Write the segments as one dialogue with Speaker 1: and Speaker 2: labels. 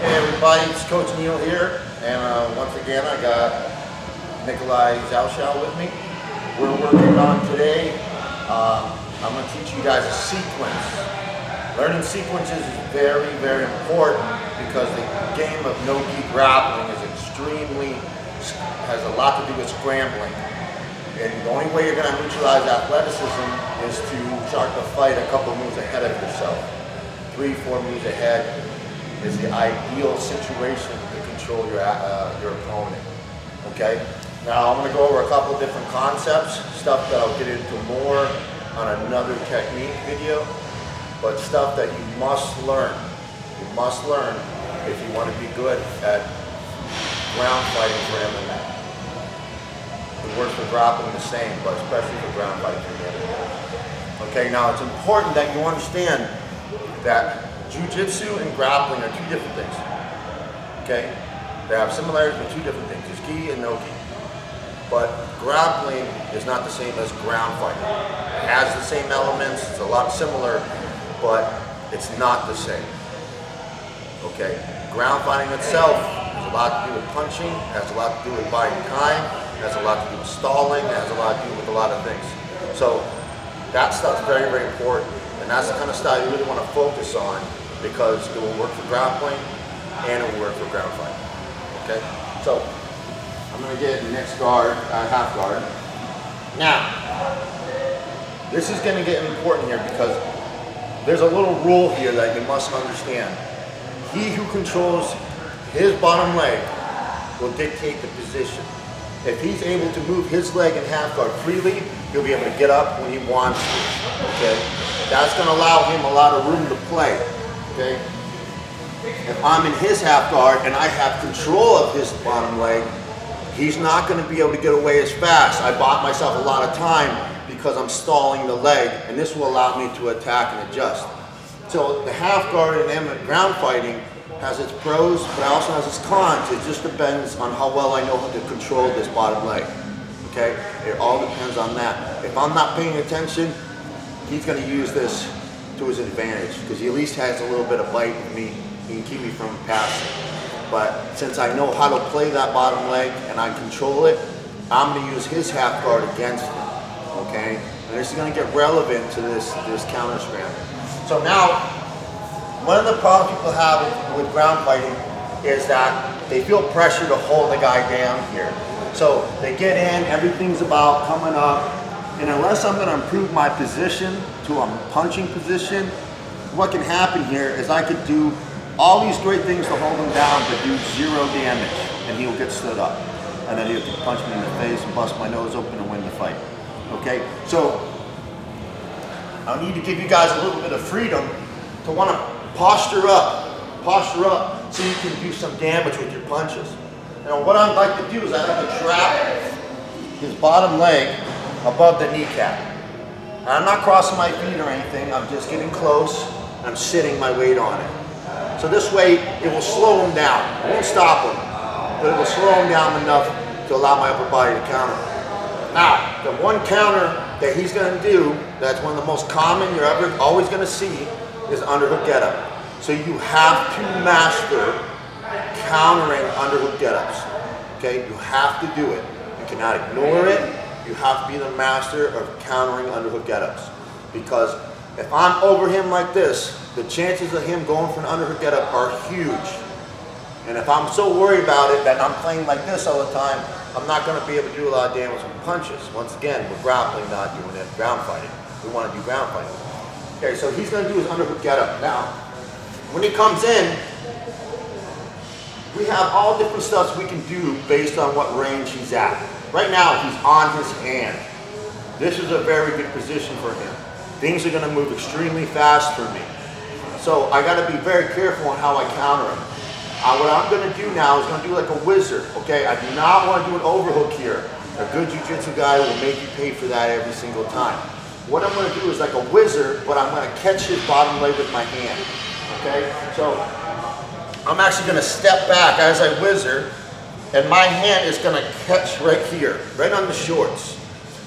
Speaker 1: Hey everybody, it's Coach Neil here, and once again I got with me. We're working on today, I'm going to teach you guys a sequence. Learning sequences is very, very important because the game of no-gi grappling has a lot to do with scrambling. And the only way you're going to neutralize athleticism is to start the fight a couple moves ahead of yourself. 3-4 moves ahead is the ideal situation to control your opponent. Okay? Now I'm going to go over a couple of different concepts, stuff that I'll get into more on another technique video, but stuff that you must learn. You must learn if you want to be good at ground fighting for MMA. It works for grappling the same, but especially for ground fighting for MMA. Okay, now it's important that you understand that jiu-jitsu and grappling are two different things. Okay? They have similarities but two different things. There's gi and no gi. But grappling is not the same as ground fighting. It has the same elements, it's a lot similar, but it's not the same. Okay? Ground fighting itself has a lot to do with punching, has a lot to do with buying time, has a lot to do with stalling, has a lot to do with a lot of things. So that stuff's very, very important. And that's the kind of style you really want to focus on because it will work for grappling and it will work for ground fighting. Okay? So I'm going to get the next guard, half guard. Now, this is going to get important here because there's a little rule here that you must understand. He who controls his bottom leg will dictate the position. If he's able to move his leg in half guard freely, he'll be able to get up when he wants to. Okay? That's going to allow him a lot of room to play. Okay? If I'm in his half guard and I have control of his bottom leg, he's not going to be able to get away as fast. I bought myself a lot of time because I'm stalling the leg, and this will allow me to attack and adjust. So the half guard in ground fighting has its pros, but it also has its cons. It just depends on how well I know how to control this bottom leg. Okay? It all depends on that. If I'm not paying attention, he's going to use this to his advantage because he at least has a little bit of bite with me. He can keep me from passing. But since I know how to play that bottom leg and I control it, I'm going to use his half guard against him. Okay? And this is going to get relevant to this counter scramble. So now, one of the problems people have with ground fighting is that they feel pressure to hold the guy down here. So they get in, everything's about coming up, and unless I'm going to improve my position to a punching position, what can happen here is I could do all these great things to hold him down but do 0 damage, and he'll get stood up. And then he'll punch me in the face and bust my nose open and win the fight. Okay, so I need to give you guys a little bit of freedom to want to posture up so you can do some damage with your punches. Now what I'd like to do is I'd like to trap his bottom leg above the kneecap. And I'm not crossing my feet or anything, I'm just getting close, I'm sitting my weight on it. So this way it will slow him down. It won't stop him, but it will slow him down enough to allow my upper body to counter. Now, the one counter that he's going to do, that's one of the most common you're always going to see, is underhook get-up. So you have to master countering underhook get-ups. Okay, you have to do it. You cannot ignore it. You have to be the master of countering underhook get-ups. Because if I'm over him like this, the chances of him going for an underhook get-up are huge. And if I'm so worried about it that I'm playing like this all the time, I'm not going to be able to do a lot of damage with punches. Once again, we're grappling, not doing it ground fighting. We want to do ground fighting. Okay, so he's going to do his underhook get-up. Now, when he comes in, we have all different stuff we can do based on what range he's at. Right now, he's on his hand. This is a very good position for him. Things are going to move extremely fast for me. So I got to be very careful on how I counter him. What I'm going to do now is going to do like a whizzer. Okay, I do not want to do an overhook here. A good jiu-jitsu guy will make you pay for that every single time. What I'm going to do is like a whizzer, but I'm going to catch his bottom leg with my hand. Okay, so I'm actually going to step back as I whizzer, and my hand is going to catch right here, right on the shorts.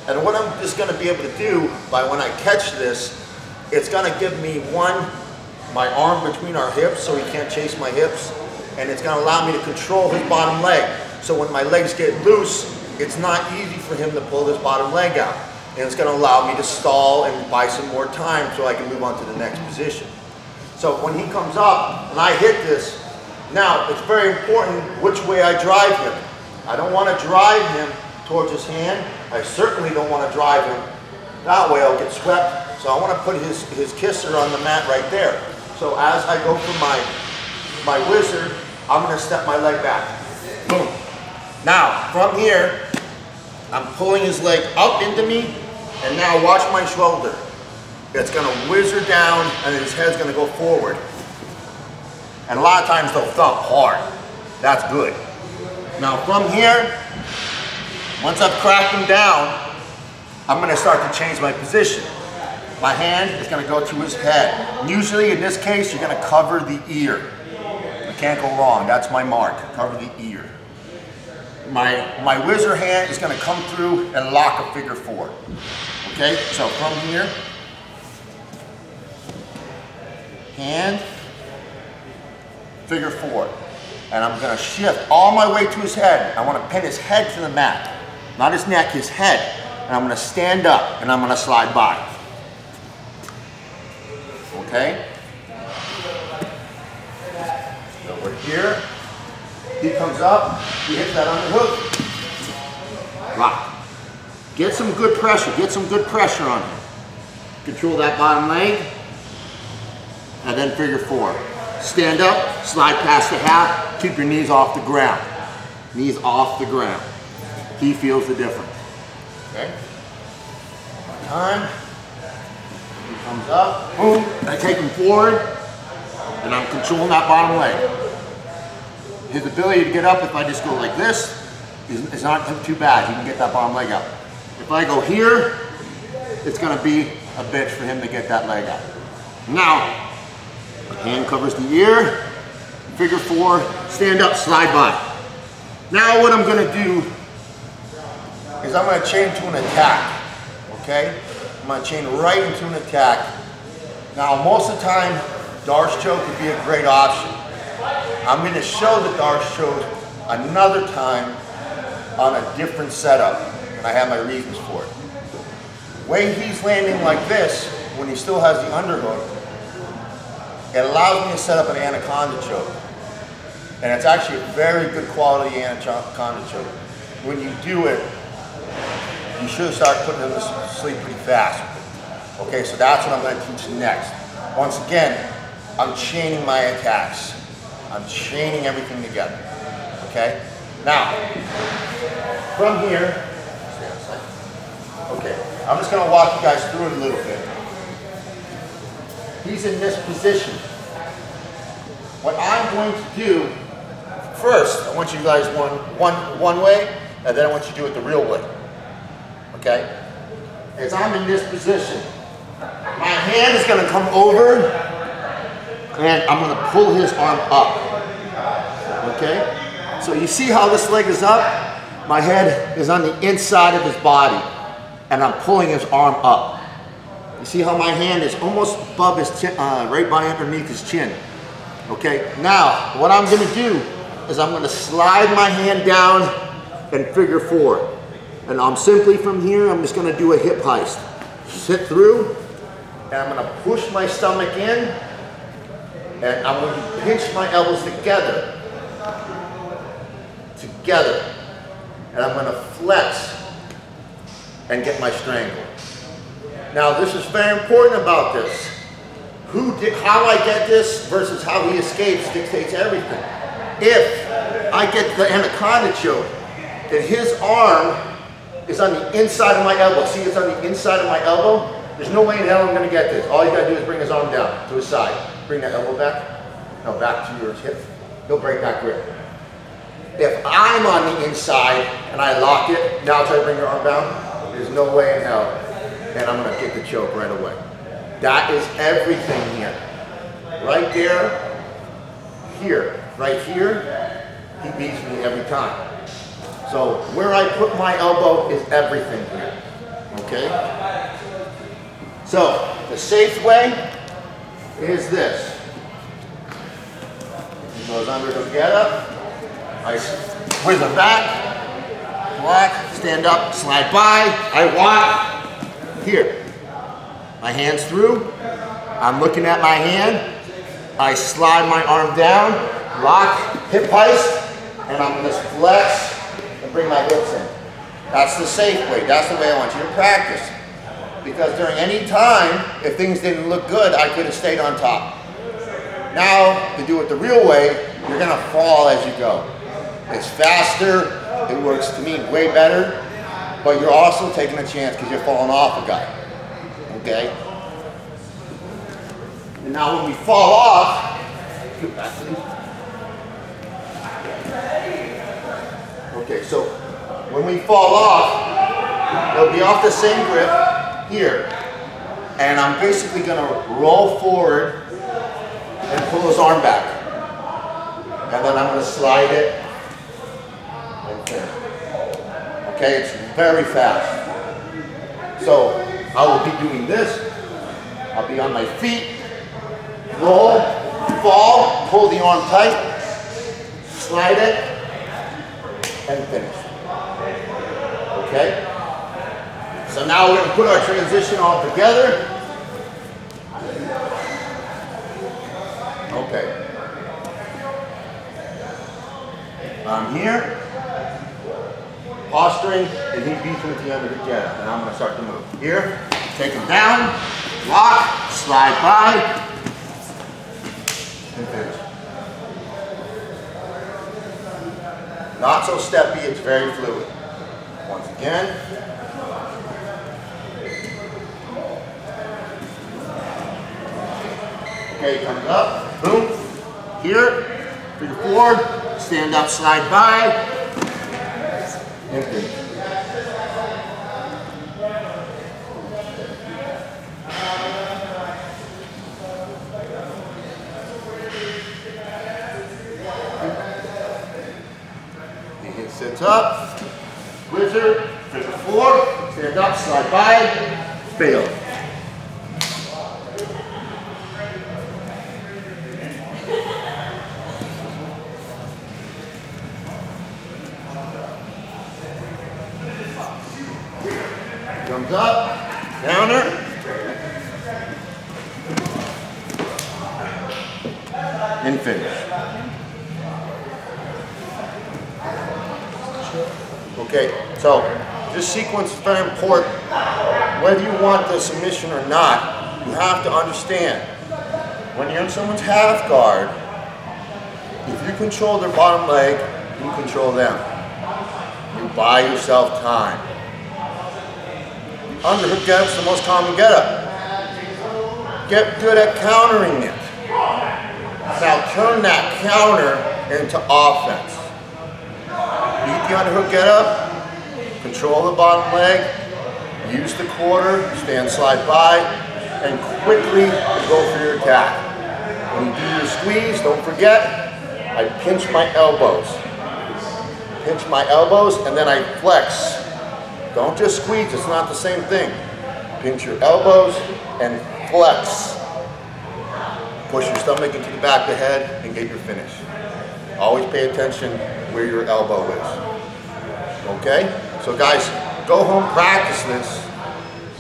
Speaker 1: And what I'm just going to be able to do by when I catch this, it's going to give me my arm between our hips so he can't chase my hips. and it's going to allow me to control his bottom leg. So when my legs get loose, it's not easy for him to pull this bottom leg out. And it's going to allow me to stall and buy some more time so I can move on to the next position. So when he comes up and I hit this, now it's very important which way I drive him. I don't want to drive him towards his hand. I certainly don't want to drive him that way. I'll get swept. So I want to put his kisser on the mat right there. So as I go for my whizzer, I'm going to step my leg back. Boom. Now from here, I'm pulling his leg up into me, and now watch my shoulder. It's going to whizzer down, and his head's going to go forward. And a lot of times they'll thump hard. That's good. Now from here, once I've cracked him down, I'm going to start to change my position. My hand is going to go to his head. Usually in this case, you're going to cover the ear. You can't go wrong. That's my mark. Cover the ear. My whizzer hand is going to come through and lock a figure 4. Okay, so from here, hand, figure 4. And I'm going to shift all my way to his head. I want to pin his head to the mat. Not his neck, his head. And I'm going to stand up and I'm going to slide by. Okay? So we're here. He comes up, he hits that underhook. Rock. Get some good pressure on him. Control that bottom leg. And then figure 4. Stand up, slide past the half, keep your knees off the ground. Knees off the ground. He feels the difference. Okay? One time. He comes up, boom, I take him forward, and I'm controlling that bottom leg. His ability to get up, if I just go like this, is not too bad. He can get that bottom leg out. If I go here, it's going to be a bitch for him to get that leg out. Now, hand covers the ear, figure 4, stand up, slide by. Now what I'm going to do is I'm going to chain to an attack, okay? I'm going to chain right into an attack. Now most of the time, Darce choke would be a great option. I'm going to show the Darce choke another time on a different setup, and I have my reasons for it. The way he's landing like this, when he still has the underhook, it allows me to set up an Anaconda choke. And it's actually a very good quality Anaconda choke. When you do it, you should start putting him to sleep pretty fast. Okay, so that's what I'm going to teach next. Once again, I'm chaining my attacks. I'm chaining everything together. Okay? Now, from here, okay, I'm just going to walk you guys through it a little bit. He's in this position. What I'm going to do, first, I want you guys one way, and then I want you to do it the real way. Okay? As I'm in this position, my hand is going to come over, and I'm going to pull his arm up. Okay? So you see how this leg is up? My head is on the inside of his body, and I'm pulling his arm up. You see how my hand is almost above his chin, right by underneath his chin. Okay, now what I'm going to do is I'm going to slide my hand down and figure 4. And I'm simply from here, I'm just going to do a hip heist. Sit through, and I'm going to push my stomach in, and I'm going to pinch my elbows together. And I'm going to flex and get my strangle. Now this is very important about this. How I get this versus how he escapes dictates everything. If I get the Anaconda choke, then his arm is on the inside of my elbow. See, it's on the inside of my elbow. There's no way in hell I'm going to get this. All you got to do is bring his arm down to his side. Bring that elbow back. No, back to your hip. He'll break that grip. If I'm on the inside and I lock it, now try to bring your arm down. There's no way in hell. And I'm going to get the choke right away. That is everything here. Right there, here, right here, he beats me every time. So where I put my elbow is everything here. Okay? So the safe way is this. goes underhook get up. I whizzer back, block, stand up, slide by. I walk here. My hand's through. I'm looking at my hand. I slide my arm down, lock, hip heist, and I'm going to flex and bring my hips in. That's the safe way. That's the way I want you to practice. Because during any time, if things didn't look good, I could have stayed on top. Now, to do it the real way, you're going to fall as you go. It's faster, it works to me way better, but you're also taking a chance because you're falling off a guy. Okay? And now when we fall off, okay, so when we fall off, it'll be off the same grip here. And I'm basically gonna roll forward and pull his arm back. And then I'm gonna slide it and finish. Okay, it's very fast. So I will be doing this. I'll be on my feet. Roll, fall, pull the arm tight, slide it, and finish. Okay? So now we're going to put our transition all together. Okay. I'm here, posturing, and he beats me at the end of the get, and I'm going to start to move. Here, take him down, lock, slide by, and finish. Not so steppy, it's very fluid. Once again. Okay, comes up, boom. Here, figure forward, stand up, slide by, and finish. Sits up, whizzer, figure four, stand up, slide by, fail. Comes up, counter, and finish. Okay, so this sequence is very important. Whether you want the submission or not, you have to understand, when you're in someone's half guard, if you control their bottom leg, you control them. You buy yourself time. Underhook get up's the most common get up. Get good at countering it. Now turn that counter into offense. Beat the underhook get up, control the bottom leg, use the quarter, stand slide by, and quickly go for your attack. When you do your squeeze, don't forget, I pinch my elbows. Pinch my elbows and then I flex. Don't just squeeze, it's not the same thing. Pinch your elbows and flex. Push your stomach into the back of the head and get your finish. Always pay attention where your elbow is. Okay? So guys, go home, practice this,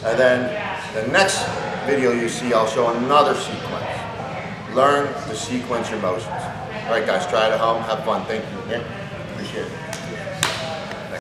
Speaker 1: and then the next video you see, I'll show another sequence. Learn to sequence your motions. All right guys, try it at home, have fun. Thank you. Okay? Appreciate it.